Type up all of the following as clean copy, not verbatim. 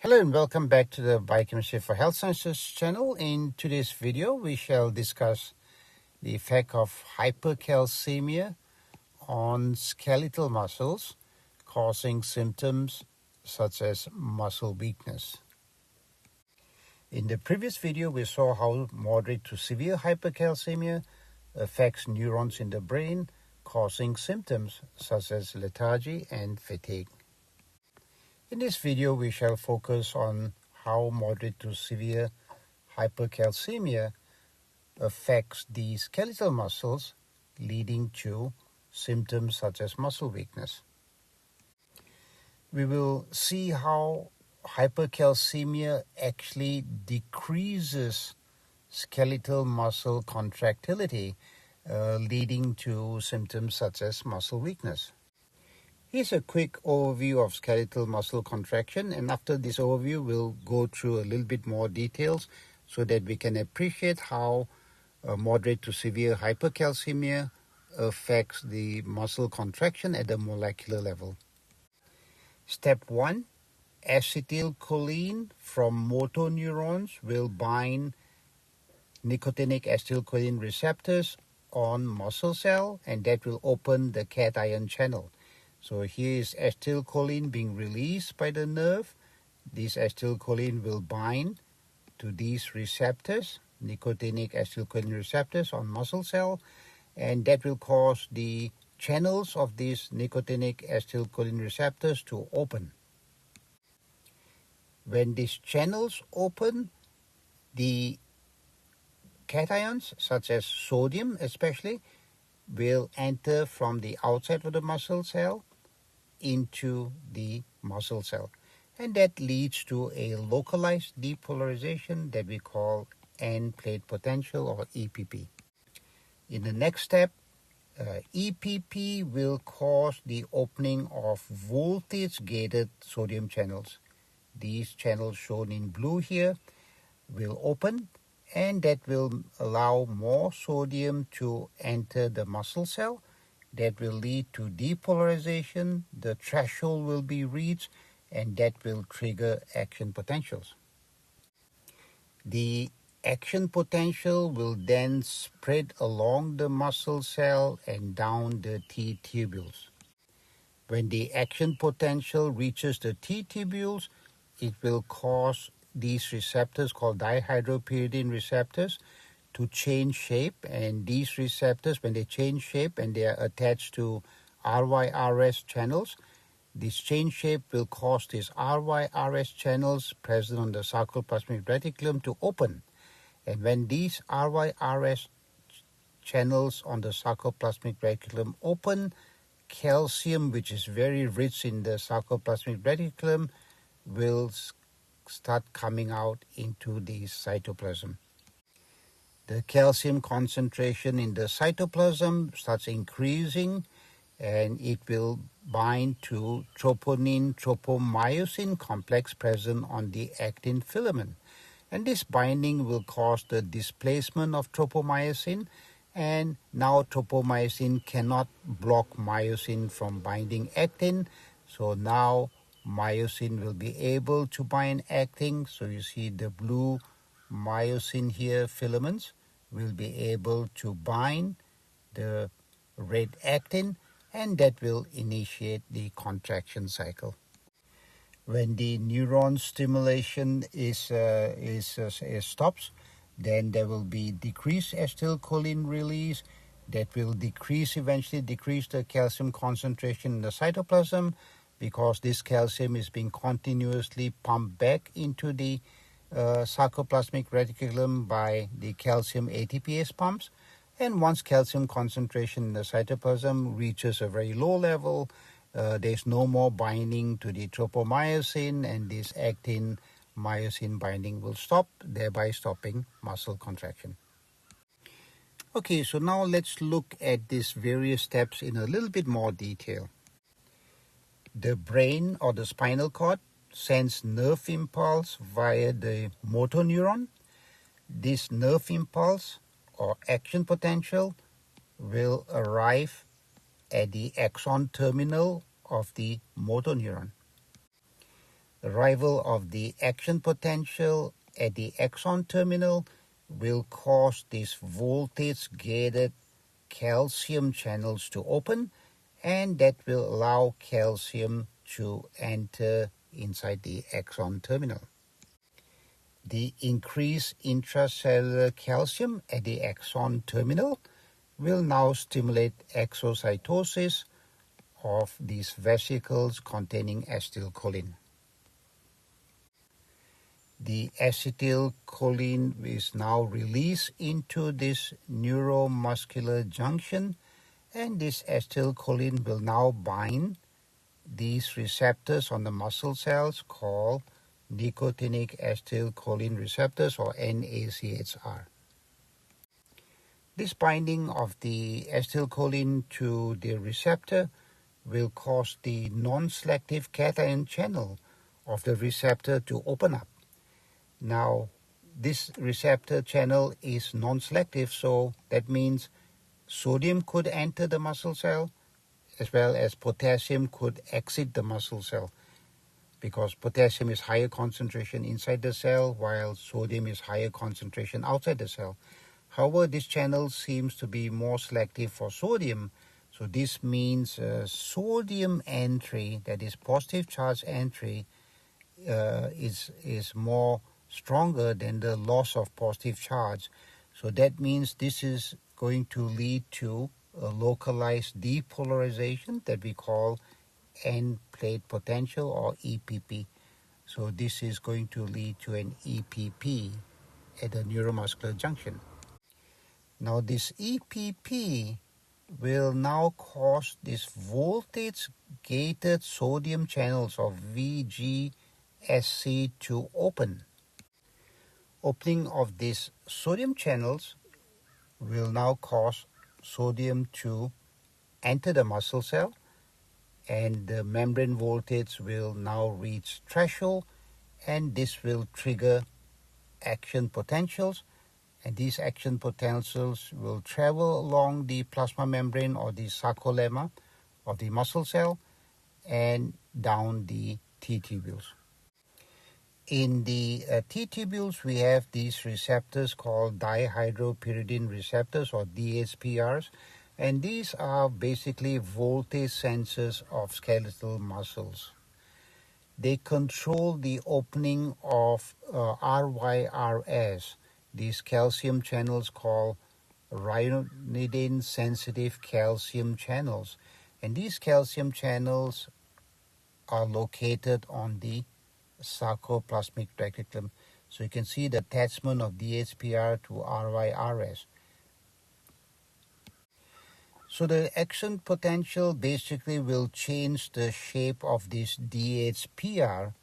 Hello and welcome back to the Biochemistry for Health Sciences channel. In today's video, we shall discuss the effect of hypercalcemia on skeletal muscles, causing symptoms such as muscle weakness. In the previous video, we saw how moderate to severe hypercalcemia affects neurons in the brain, causing symptoms such as lethargy and fatigue. In this video, we shall focus on how moderate to severe hypercalcemia affects the skeletal muscles, leading to symptoms such as muscle weakness. We will see how hypercalcemia actually decreases skeletal muscle contractility, leading to symptoms such as muscle weakness. Here's a quick overview of skeletal muscle contraction, and after this overview, we'll go through a little bit more details so that we can appreciate how moderate to severe hypercalcemia affects the muscle contraction at the molecular level. Step 1, acetylcholine from motor neurons will bind nicotinic acetylcholine receptors on muscle cell, and that will open the cation channel. So here is acetylcholine being released by the nerve. This acetylcholine will bind to these receptors, nicotinic acetylcholine receptors on muscle cell, and that will cause the channels of these nicotinic acetylcholine receptors to open. When these channels open, the cations, such as sodium especially, will enter from the outside of the muscle cell into the muscle cell, and that leads to a localized depolarization that we call end plate potential, or EPP. In the next step, EPP will cause the opening of voltage-gated sodium channels. These channels shown in blue here will open, and that will allow more sodium to enter the muscle cell. That will lead to depolarization, the threshold will be reached, and that will trigger action potentials. The action potential will then spread along the muscle cell and down the T tubules. When the action potential reaches the T tubules, it will cause these receptors called dihydropyridine receptors to change shape, and these receptors, when they change shape and they are attached to RYRS channels, this change shape will cause these RYRS channels present on the sarcoplasmic reticulum to open. And when these RYRS channels on the sarcoplasmic reticulum open, calcium, which is very rich in the sarcoplasmic reticulum, will start coming out into the cytoplasm. The calcium concentration in the cytoplasm starts increasing, and it will bind to troponin-tropomyosin complex present on the actin filament. And this binding will cause the displacement of tropomyosin, and now tropomyosin cannot block myosin from binding actin. So now myosin will be able to bind actin. So you see the blue myosin here filaments will be able to bind the red actin, and that will initiate the contraction cycle. When the neuron stimulation stops, then there will be decreased acetylcholine release. That will eventually decrease the calcium concentration in the cytoplasm, because this calcium is being continuously pumped back into the sarcoplasmic reticulum by the calcium ATPase pumps. And once calcium concentration in the cytoplasm reaches a very low level, there's no more binding to the tropomyosin, and this actin myosin binding will stop, thereby stopping muscle contraction. Okay, so now let's look at these various steps in a little bit more detail. The brain, or the spinal cord, sends nerve impulse via the motor neuron. This nerve impulse, or action potential, will arrive at the axon terminal of the motor neuron. Arrival of the action potential at the axon terminal will cause these voltage-gated calcium channels to open, and that will allow calcium to enter inside the axon terminal. The increased intracellular calcium at the axon terminal will now stimulate exocytosis of these vesicles containing acetylcholine. The acetylcholine is now released into this neuromuscular junction, and this acetylcholine will now bind these receptors on the muscle cells called nicotinic acetylcholine receptors, or NACHR. This binding of the acetylcholine to the receptor will cause the non-selective cation channel of the receptor to open up. Now, this receptor channel is non-selective, so that means sodium could enter the muscle cell as well as potassium could exit the muscle cell, because potassium is higher concentration inside the cell while sodium is higher concentration outside the cell. However, this channel seems to be more selective for sodium, so this means sodium entry, that is positive charge entry, is more stronger than the loss of positive charge. So that means this is going to lead to a localized depolarization that we call end plate potential, or EPP. So this is going to lead to an EPP at the neuromuscular junction. Now this EPP will now cause these voltage-gated sodium channels, or VGSC, to open. Opening of these sodium channels will now cause sodium to enter the muscle cell, and the membrane voltage will now reach threshold, and this will trigger action potentials, and these action potentials will travel along the plasma membrane or the sarcolemma of the muscle cell and down the T-tubules. In the T-tubules, we have these receptors called dihydropyridine receptors, or DHPRs, and these are basically voltage sensors of skeletal muscles. They control the opening of RYRS, these calcium channels called ryanodine sensitive calcium channels, and these calcium channels are located on the sarcoplasmic reticulum. So you can see the attachment of DHPR to RYRS. So the action potential basically will change the shape of this DHPR,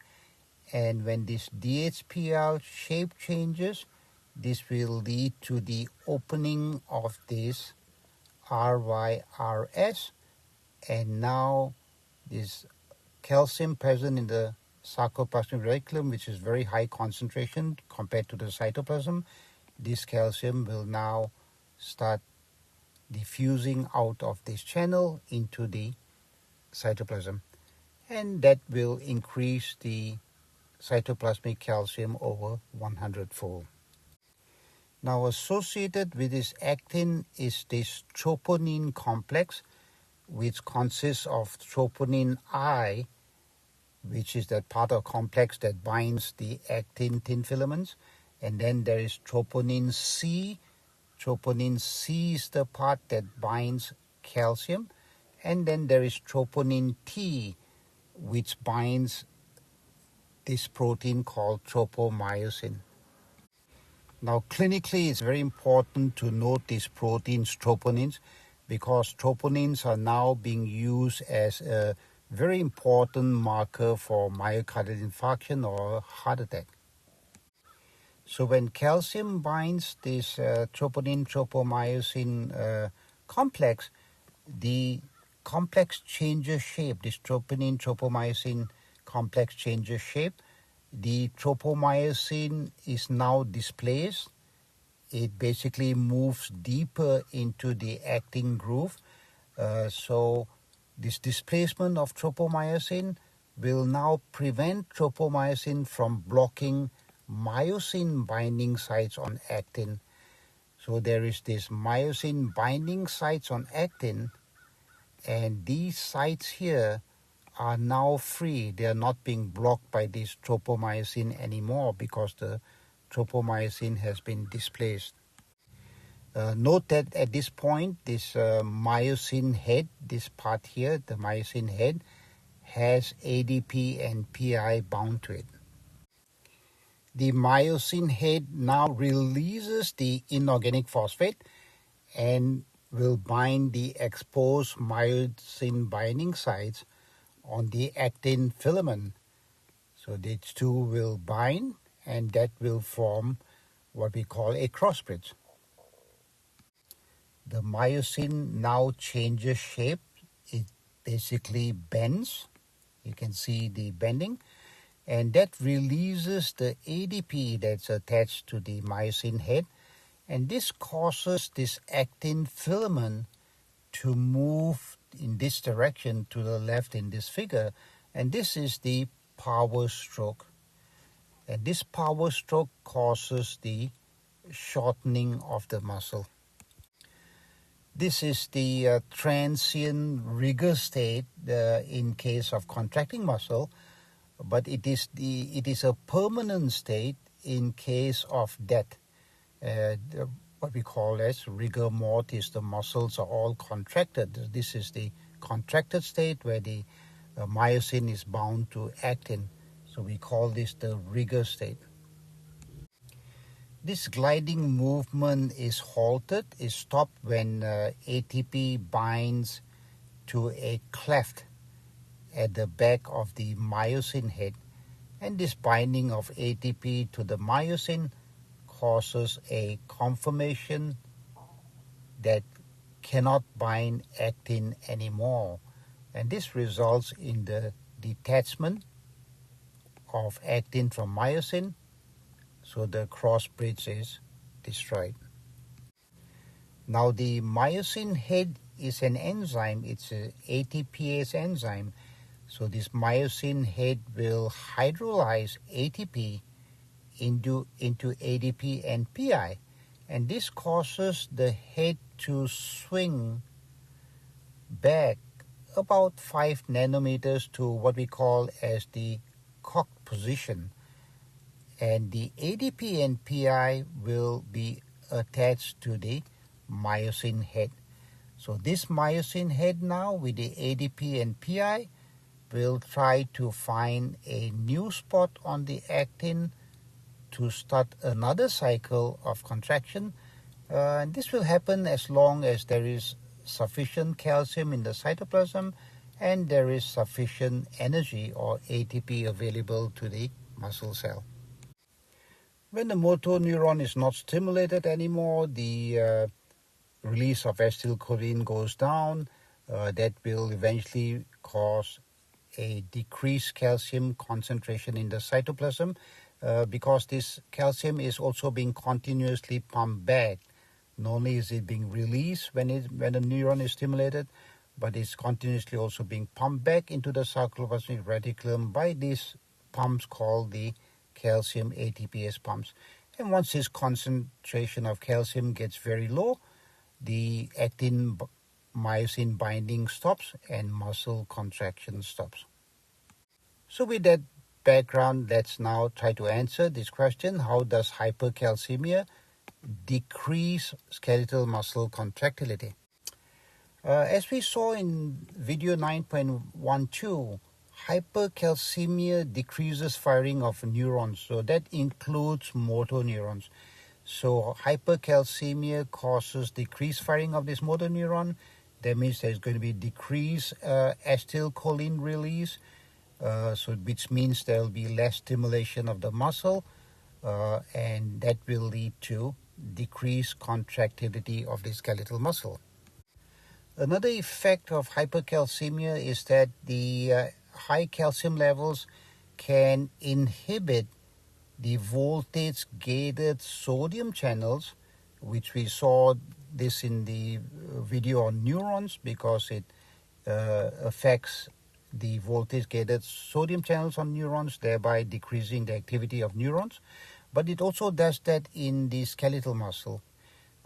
and when this DHPR shape changes, this will lead to the opening of this RYRS, and now this calcium present in the sarcoplasmic reticulum, which is very high concentration compared to the cytoplasm, this calcium will now start diffusing out of this channel into the cytoplasm, and that will increase the cytoplasmic calcium over 100-fold. Now, associated with this actin is this troponin complex, which consists of troponin I, which is that part of complex that binds the actin thin filaments, and then there is troponin C. Troponin C is the part that binds calcium, and then there is troponin T, which binds this protein called tropomyosin. Now, clinically, it's very important to note these proteins, troponins, because troponins are now being used as a very important marker for myocardial infarction or heart attack. So when calcium binds this troponin tropomyosin complex, the complex changes shape. This troponin tropomyosin complex changes shape. The tropomyosin is now displaced. It basically moves deeper into the actin groove. So this displacement of tropomyosin will now prevent tropomyosin from blocking myosin binding sites on actin. So there is this myosin binding sites on actin, and these sites here are now free. They are not being blocked by this tropomyosin anymore because the tropomyosin has been displaced. Note that at this point, this myosin head, this part here, the myosin head, has ADP and PI bound to it. The myosin head now releases the inorganic phosphate and will bind the exposed myosin binding sites on the actin filament. So these two will bind, and that will form what we call a cross bridge. The myosin now changes shape. It basically bends. You can see the bending, and that releases the ADP that's attached to the myosin head, and this causes this actin filament to move in this direction to the left in this figure, and this is the power stroke. And this power stroke causes the shortening of the muscle. This is the transient rigor state in case of contracting muscle, but it is a permanent state in case of death. What we call as rigor mortis, the muscles are all contracted. This is the contracted state where the myosin is bound to actin. So we call this the rigor state. This gliding movement is halted, is stopped when ATP binds to a cleft at the back of the myosin head, and this binding of ATP to the myosin causes a conformation that cannot bind actin anymore, and this results in the detachment of actin from myosin, so the cross bridge is destroyed. Now the myosin head is an enzyme. It's an ATPase enzyme. So this myosin head will hydrolyze ATP into ADP and PI, and this causes the head to swing back about 5 nanometers to what we call as the cocked position, and the ADP and PI will be attached to the myosin head. So this myosin head now with the ADP and PI will try to find a new spot on the actin to start another cycle of contraction. And this will happen as long as there is sufficient calcium in the cytoplasm and there is sufficient energy or ATP available to the muscle cell. When the motor neuron is not stimulated anymore, the release of acetylcholine goes down. That will eventually cause a decreased calcium concentration in the cytoplasm because this calcium is also being continuously pumped back. Not only is it being released when the neuron is stimulated, but it's continuously also being pumped back into the sarcoplasmic reticulum by these pumps called the calcium ATPase pumps. And once this concentration of calcium gets very low, the actin myosin binding stops and muscle contraction stops. So with that background, let's now try to answer this question: how does hypercalcemia decrease skeletal muscle contractility? As we saw in video 9.12, hypercalcemia decreases firing of neurons, so that includes motor neurons. So hypercalcemia causes decreased firing of this motor neuron. That means there's going to be decreased acetylcholine release, which means there will be less stimulation of the muscle, and that will lead to decreased contractility of the skeletal muscle. Another effect of hypercalcemia is that the high calcium levels can inhibit the voltage-gated sodium channels, which we saw this in the video on neurons, because it affects the voltage-gated sodium channels on neurons, thereby decreasing the activity of neurons. But it also does that in the skeletal muscle.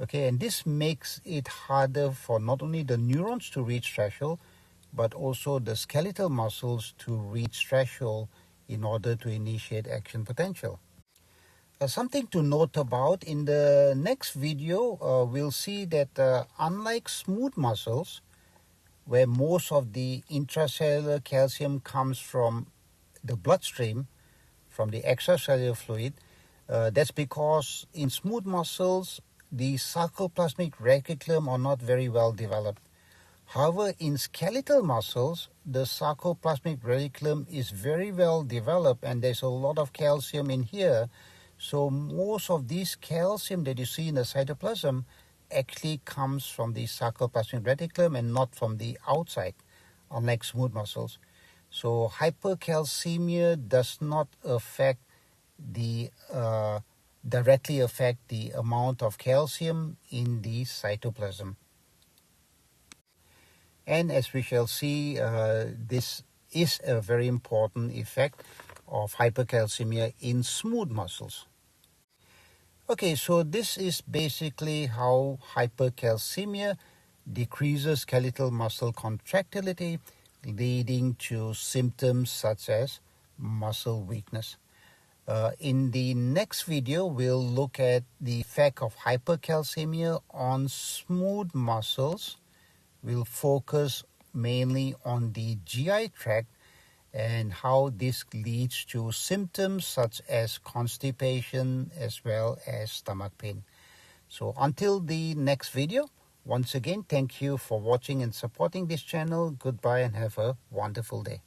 Okay, and this makes it harder for not only the neurons to reach threshold, but also the skeletal muscles to reach threshold in order to initiate action potential. Something to note about, in the next video, we'll see that unlike smooth muscles, where most of the intracellular calcium comes from the bloodstream, from the extracellular fluid, that's because in smooth muscles, the sarcoplasmic reticulum are not very well developed. However, in skeletal muscles, the sarcoplasmic reticulum is very well developed, and there's a lot of calcium in here. So most of this calcium that you see in the cytoplasm actually comes from the sarcoplasmic reticulum and not from the outside, unlike smooth muscles. So hypercalcemia does not affect the directly affect the amount of calcium in the cytoplasm. And as we shall see, this is a very important effect of hypercalcemia in smooth muscles. Okay, so this is basically how hypercalcemia decreases skeletal muscle contractility, leading to symptoms such as muscle weakness. In the next video, we'll look at the effect of hypercalcemia on smooth muscles. We'll focus mainly on the GI tract and how this leads to symptoms such as constipation as well as stomach pain. So until the next video, once again, thank you for watching and supporting this channel. Goodbye and have a wonderful day.